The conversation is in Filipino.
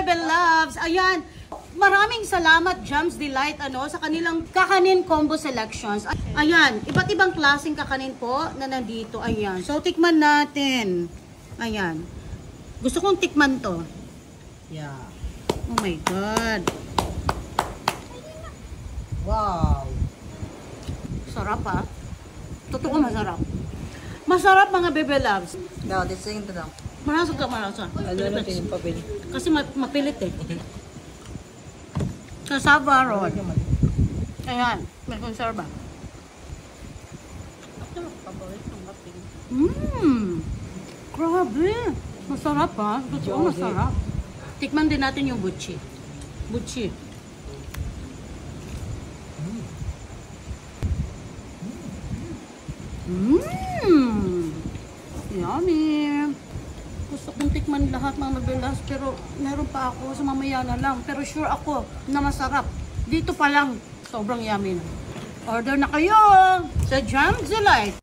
Bebe Loves. Ayan. Maraming salamat Jams Delight sa kanilang kakanin combo selections. Ayan, iba't ibang klaseng kakanin po na nandito. Ayan. So tikman natin. Ayan. Gusto kong tikman to. Yeah. Oh my god. Wow. Sarap ah. Totoo masarap. Masarap mga Bebe Loves. No, this thing to them. Marasa ka, marasa. Ano natin yung papel? Kasi mapilit eh. Cassava roll. Ayan, may konserba. Grabe. Masarap ha. Totoo masarap. Tikman din natin yung butchi. Butchi. Yummy. Gusto kong tikman lahat ng nabilas pero meron pa ako sa mamaya na lang. Pero sure ako na masarap. Dito pa lang, sobrang yummy na. Order na kayo sa Jams Delight.